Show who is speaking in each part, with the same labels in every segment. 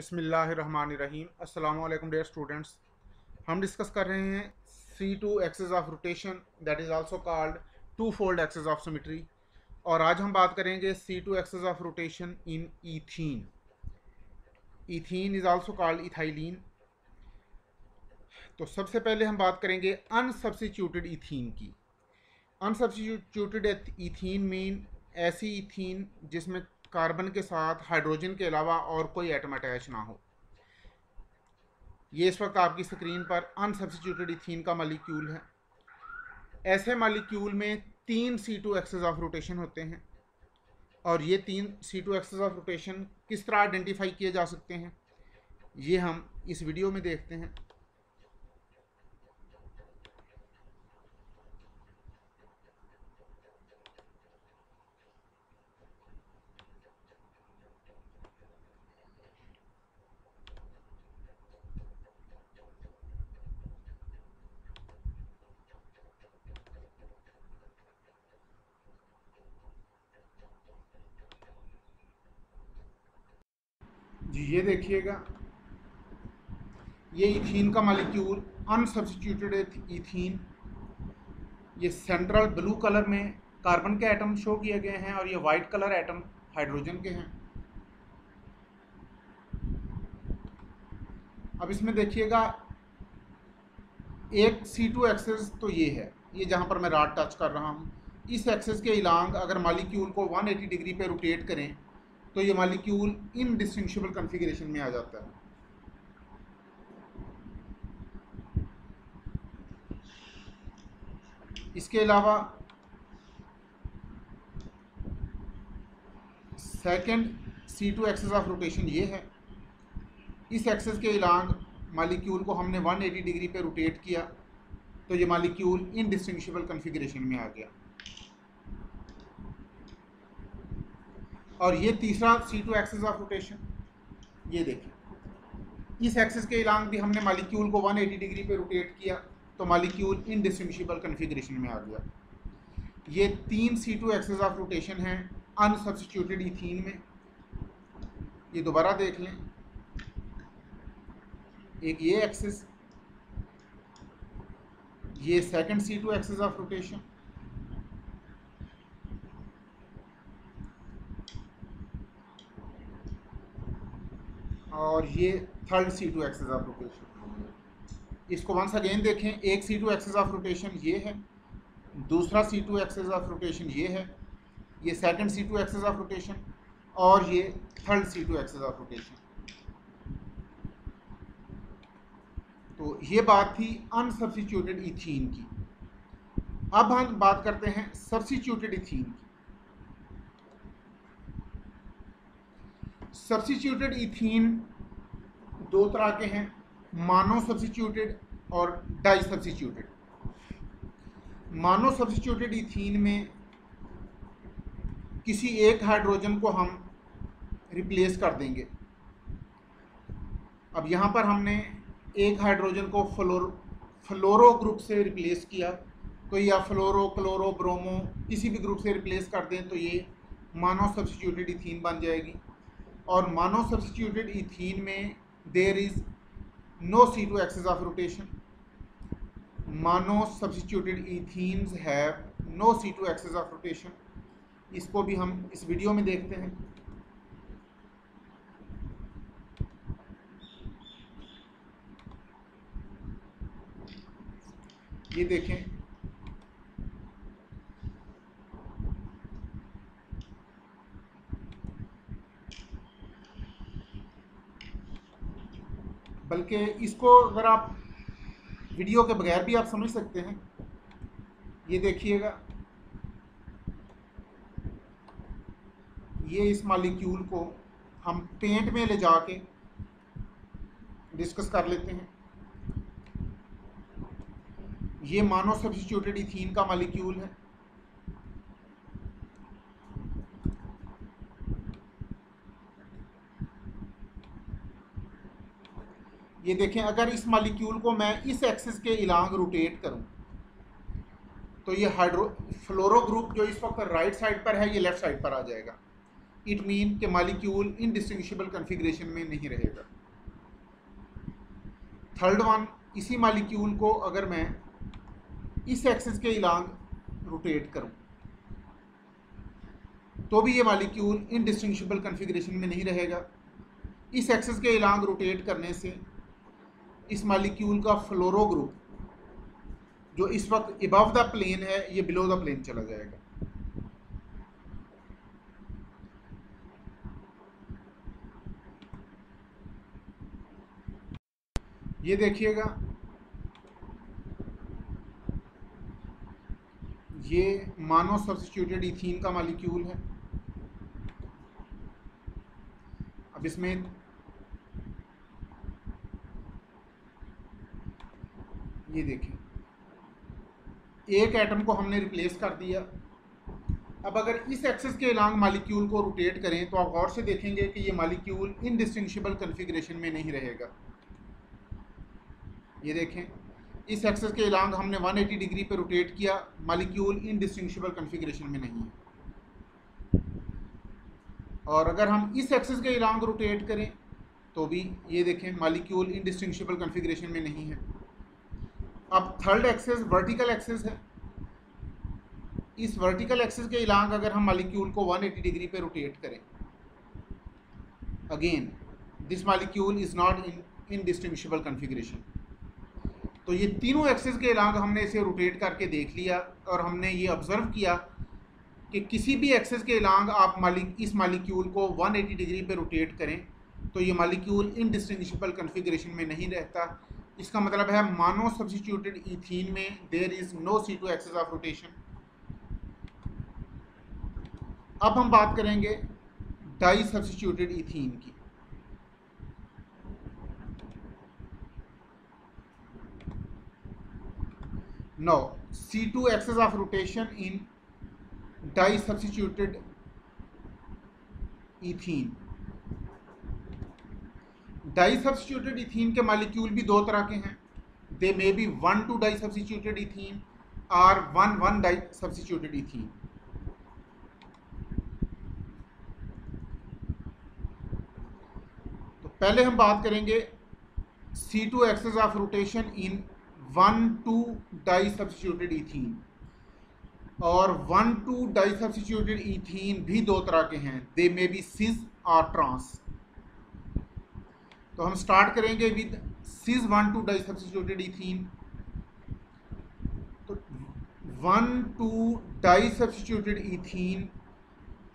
Speaker 1: बिस्मिल्लाहिर्रहमानिर्रहीम। अस्सलामु अलैकुम डियर स्टूडेंट्स। हम डिस्कस कर रहे हैं C2 axis of rotation that is also called two fold axis of symmetry. और आज हम बात करेंगे C2 axis of rotation in ethene. Ethene is also called ethylene. तो सबसे पहले हम बात करेंगे अनसब्स्टिट्यूटेड ईथीन की। अनसब्स्टिट्यूटेड ईथीन मीन ऐसी ईथीन जिसमें कार्बन के साथ हाइड्रोजन के अलावा और कोई एटम अटैच ना हो। ये इस वक्त आपकी स्क्रीन पर अनसब्स्टिट्यूटेड इथीन का मॉलिक्यूल है। ऐसे मॉलिक्यूल में 3 C2 एक्सेस ऑफ रोटेशन होते हैं। और ये 3 C2 एक्सेस ऑफ रोटेशन किस तरह आइडेंटिफाई किए जा सकते हैं, ये हम इस वीडियो में देखते हैं। जी ये देखिएगा, ये इथीन का मॉलिक्यूल अनसब्स्टिट्यूटेड इथीन। ये सेंट्रल ब्लू कलर में कार्बन के एटम शो किए गए हैं और ये वाइट कलर एटम हाइड्रोजन के हैं। अब इसमें देखिएगा, एक C2 एक्सेस तो ये है, ये जहाँ पर मैं रॉड टच कर रहा हूँ। इस एक्सेस के इलांग अगर मॉलिक्यूल को 180 डिग्री पे रोटेट करें तो ये मॉलिक्यूल इनडिस्टिंग्विशेबल कॉन्फ़िगरेशन में आ जाता है। इसके अलावा second C2 axis of rotation ये है। इस एक्सेस के इलांग मॉलिक्यूल को हमने 180 डिग्री पे रोटेट किया तो ये मॉलिक्यूल इनडिस्टिंग्विशेबल कॉन्फ़िगरेशन में आ गया। और ये तीसरा C2 एक्सेस ऑफ रोटेशन, ये देखिए, इस एक्सेस के इलांग भी हमने मॉलिक्यूल को 180 डिग्री पे रोटेट किया तो मॉलिक्यूल इनडिस्टिंग्विशेबल कॉन्फ़िगरेशन में आ गया। ये 3 C2 एक्सेस ऑफ रोटेशन हैं अनसब्स्टिट्यूटेड इथीन में। ये दोबारा देख लें, एक ये एक्सेस, ये second C2 axis of rotation, और ये third C2 axis of rotation. इसको वंस अगेन देखें, एक C2 एक्सेस ऑफ रोटेशन ये है, दूसरा C2 एक्सेस ऑफ रोटेशन ये है, ये second C2 axis of rotation, और ये third C2 axis of rotation. तो ये बात थी अनसब्स्टिट्यूटेड इथीन की। अब हम बात करते हैं सब्स्टिट्यूटेड इथीन की। सब्स्टिट्यूटेड इथीन दो तरह के हैं, मोनो सब्स्टिट्यूटेड और di substituted. Mono substituted ethene में किसी एक हाइड्रोजन को हम रिप्लेस कर देंगे। अब यहाँ पर हमने एक हाइड्रोजन को फ्लोरो ग्रुप से रिप्लेस किया, तो या फ्लोरो, क्लोरो, ब्रोमो किसी भी ग्रुप से रिप्लेस कर दें तो ये मोनो सब्स्टिट्यूटेड इथीन बन जाएगी। और मोनो सब्स्टिट्यूटेड इथीन में there is no C2 axis of rotation. Mono substituted ethenes have no C2 axis of rotation. इसको भी हम इस वीडियो में देखते हैं। ये देखें, बल्कि इसको अगर आप वीडियो के बगैर भी आप समझ सकते हैं। ये देखिएगा, ये इस मॉलिक्यूल को हम पेंट में ले जाके डिस्कस कर लेते हैं। ये मोनो सब्स्टिट्यूटेड इथीन का मॉलिक्यूल है। ये देखें, अगर इस मॉलिक्यूल को मैं इस एक्सिस के इलांग रोटेट करूं तो ये फ्लोरो ग्रुप जो इस वक्त राइट साइड पर है, ये लेफ्ट साइड पर आ जाएगा। इट मीन कि मॉलिक्यूल इनडिस्टिंग्विशेबल कॉन्फ़िगरेशन में नहीं रहेगा। थर्ड वन, इसी मॉलिक्यूल को अगर मैं इस एक्सिस के इलांग रोटेट करूं तो भी ये मॉलिक्यूल इनडिस्टिंग्विशेबल कॉन्फ़िगरेशन में नहीं रहेगा। इस एक्सिस के इलांग रोटेट करने से इस मॉलिक्यूल का फ्लोरो ग्रुप जो इस वक्त अबव द प्लेन है ये बिलो द प्लेन चला जाएगा। ये देखिएगा, ये मानो सब्स्टिट्यूटेड इथीन का मॉलिक्यूल है। अब इसमें ये देखें, एक एटम को हमने रिप्लेस कर दिया। अब अगर इस एक्सिस के अलोंग मॉलिक्यूल को रोटेट करें तो आप गौर से देखेंगे कि ये मॉलिक्यूल इनडिस्टिंग्विशेबल कॉन्फ़िगरेशन में नहीं रहेगा। ये देखें, इस एक्सिस के अलोंग हमने 180 डिग्री पे रोटेट किया, मॉलिक्यूल इनडिस्टिंग्विशेबल कॉन्फ़िगरेशन में नहीं है। और अगर हम इस एक्सिस के अलोंग रोटेट करें तो भी ये देखें मॉलिक्यूल इनडिस्टिंग्विशेबल कॉन्फ़िगरेशन में नहीं है। अब थर्ड एक्सिस वर्टिकल एक्सिस है। इस वर्टिकल एक्सिस के अलोंग अगर हम मॉलिक्यूल को 180 डिग्री पे रोटेट करें, again this molecule is not in indistinguishable configuration. तो ये तीनों एक्सिस के अलोंग हमने इसे रोटेट करके देख लिया और हमने ये ऑब्जर्व किया कि किसी भी एक्सिस के अलोंग आप इस मॉलिक्यूल को 180 डिग्री पे रोटेट करें तो ये मॉलिक्यूल इनडिस्टिंग्विशेबल कॉन्फ़िगरेशन में नहीं रहता। इसका मतलब है मोनो सब्स्टिट्यूटेड इथीन में there is no C2 axis of rotation. अब हम बात करेंगे डाई सब्स्टिट्यूटेड इथीन की। No C2 axis of rotation in di substituted ethene. Di substituted ethene के मॉलिक्यूल भी दो तरह के हैं। They may be 1,2 di substituted ethene और 1,1 डाई सब्स्टिट्यूटेड इथीन। तो पहले हम बात करेंगे C2 axis of rotation in 1,2 di substituted ethene. और 1,2 डाई सब्स्टिट्यूटेड इथीन भी दो तरह के हैं, दे मे बी सिस और ट्रांस। तो हम स्टार्ट करेंगे with cis 1,2 di substituted ethene. तो 1,2 di substituted ethene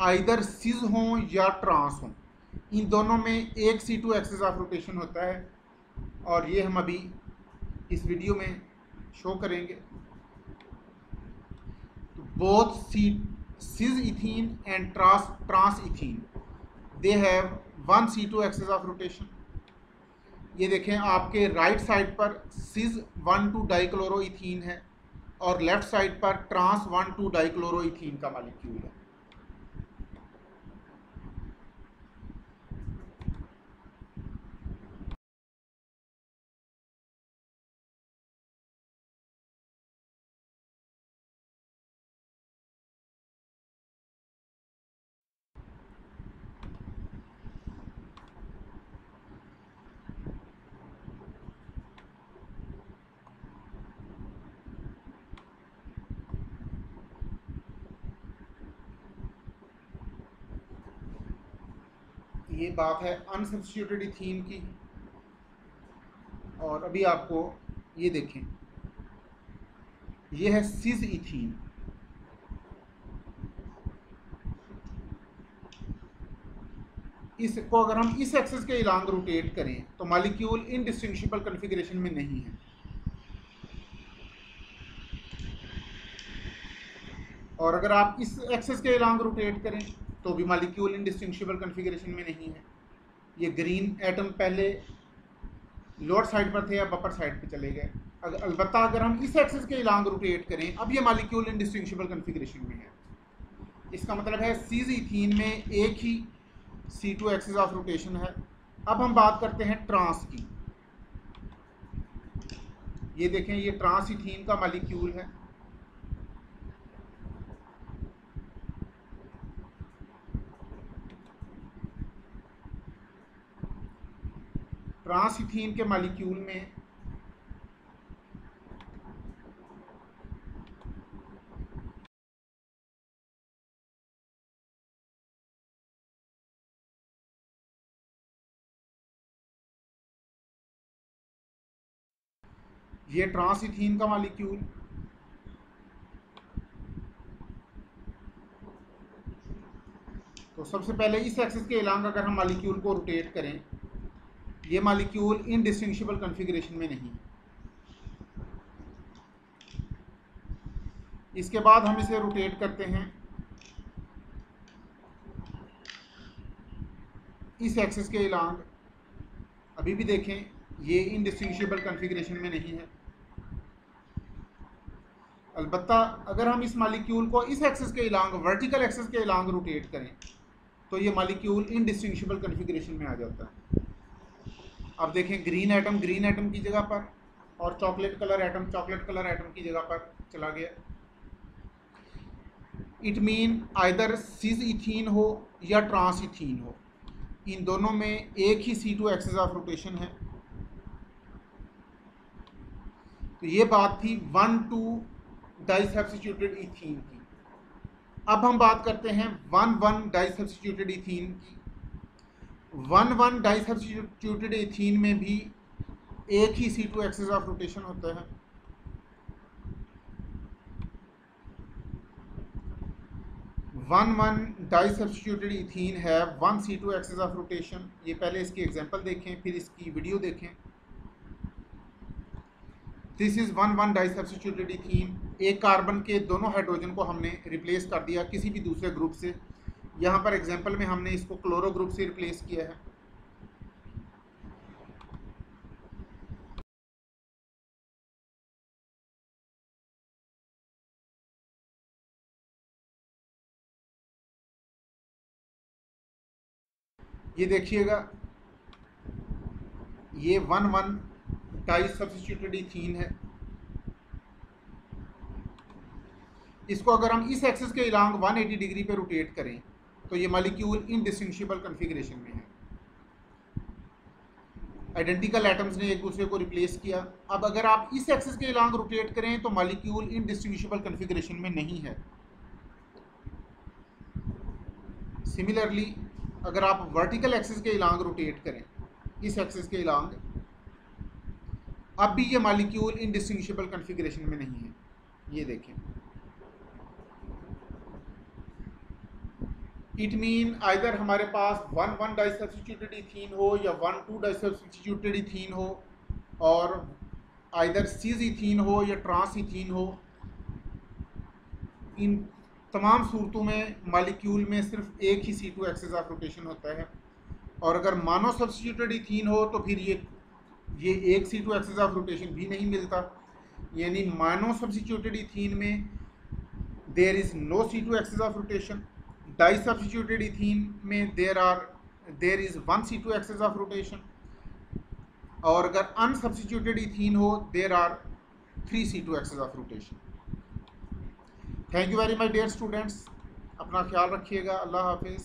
Speaker 1: either cis हों या ट्रांस हों, इन दोनों में एक C2 एक्सिस ऑफ रोटेशन होता है और ये हम अभी इस वीडियो में शो करेंगे। तो both cis ethene and trans ethene they have 1 C2 axis of rotation. ये देखें, आपके राइट साइड पर सिस 1,2 डाइक्लोरोइथीन है और लेफ्ट साइड पर ट्रांस 1,2 डाइक्लोरोइथीन का मॉलिक्यूल है। ये बात है अनसब्स्टिट्यूटेड इथीन की। और अभी आपको ये देखें, ये है सिस इथीन। इसको अगर हम इस एक्सिस के अलोंग रोटेट करें तो मॉलिक्यूल इनडिस्टिंग्विशेबल कॉन्फ़िगरेशन में नहीं है। और अगर आप इस एक्सिस के अलोंग रोटेट करें तो भी मॉलिक्यूल इनडिस्टिंग्विशेबल कॉन्फ़िगरेशन में नहीं है। ये ग्रीन एटम पहले लोअर साइड पर थे, अब अपर साइड पे चले गए। अलबत्ता अगर हम इस एक्सिस के अलोंग रोटेट करें अब ये मॉलिक्यूल इनडिस्टिंग्विशेबल कॉन्फ़िगरेशन में है। इसका मतलब है सिस इथीन में एक ही C2 एक्सिस ऑफ रोटेशन है। अब हम बात करते हैं ट्रांस की। ये देखें, ये ट्रांस इथीन का मॉलिक्यूल है। ट्रांस इथीन के मॉलिक्यूल में ये ट्रांस इथीन का मॉलिक्यूल, तो सबसे पहले इस एक्सिस के अलोंग अगर हम मॉलिक्यूल को रोटेट करें, ये मॉलिक्यूल इनडिस्टिंग्विशेबल कॉन्फ़िगरेशन में नहीं है। इसके बाद हम इसे रोटेट करते हैं इस एक्सिस के अलोंग, अभी भी देखें ये इनडिस्टिंग्विशेबल कॉन्फ़िगरेशन में नहीं है। अलबत्ता अगर हम इस मॉलिक्यूल को इस एक्सिस के अलोंग, वर्टिकल एक्सिस के अलोंग रोटेट करें तो ये मॉलिक्यूल इनडिस्टिंग्विशेबल कॉन्फ़िगरेशन में आ जाता है। अब देखें ग्रीन एटम की जगह पर और चॉकलेट कलर एटम की जगह पर चला गया। It mean either cis ethene हो या ट्रांस इथीन हो, इन दोनों में एक ही C2 एक्सिस ऑफ रोटेशन है। तो ये बात थी 1,2 डाई सब्स्टिट्यूटेड इथीन की। अब हम बात करते हैं 1,1 डाई सब्स्टिट्यूटेड इथीन की। 1,1 डाई सब्स्टिट्यूटेड इथीन में भी एक ही C2 एक्सिस ऑफ रोटेशन होता है। वन डाई सब्स्टिट्यूटेड इथीन है 1 C2 एक्सिस ऑफ रोटेशन। ये पहले इसकी एग्जांपल देखें, फिर इसकी वीडियो देखें। This is 1,1 di substituted ethene. एक कार्बन के दोनों हाइड्रोजन को हमने रिप्लेस कर दिया किसी भी दूसरे ग्रुप से। यहाँ पर एग्जांपल में हमने इसको क्लोरो ग्रुप से रिप्लेस किया है। ये देखिएगा, ये 1,1 डाई सब्स्टिट्यूटेड इथीन है। इसको अगर हम इस एक्सिस के अलोंग 180 डिग्री पे रोटेट करें तो ये मॉलिक्यूल इनडिस्टिंग्विशेबल कॉन्फ़िगरेशन में है। आइडेंटिकल एटम्स ने एक दूसरे को रिप्लेस किया। अब अगर आप इस एक्सिस के अलोंग रोटेट करें तो मॉलिक्यूल इनडिस्टिंग्विशेबल कॉन्फ़िगरेशन में नहीं है। सिमिलरली अगर आप वर्टिकल एक्सिस के अलोंग रोटेट करें, इस एक्सिस के अलोंग, अब भी ये मॉलिक्यूल इनडिस्टिंग्विशेबल कॉन्फ़िगरेशन में नहीं है। ये देखें, इट मीन आइदर हमारे पास 1,1 डाई सब्स्टिट्यूटेड इथीन हो या 1,2 डाई सब्स्टिट्यूटेड इथीन हो, और आइदर सिस इथीन हो या ट्रांस इथीन हो, इन तमाम सूरतों में मॉलिक्यूल में सिर्फ एक ही C2 एक्सिस ऑफ रोटेशन होता है। और अगर मानो सब्स्टिट्यूटेड इथीन हो तो फिर ये एक C2 एक्सिस ऑफ रोटेशन भी नहीं मिलता। यानी मानो सब्स्टिट्यूटेड इथीन में there is no C2 axis of rotation. Die substituted ethene में there is 1 C2 axis of rotation. और अगर अनसब्स्टिट्यूटेड इथीन हो there are 3 C2 axis of rotation. Thank you very much dear students, अपना ख्याल रखिएगा। अल्लाह हाफिज़।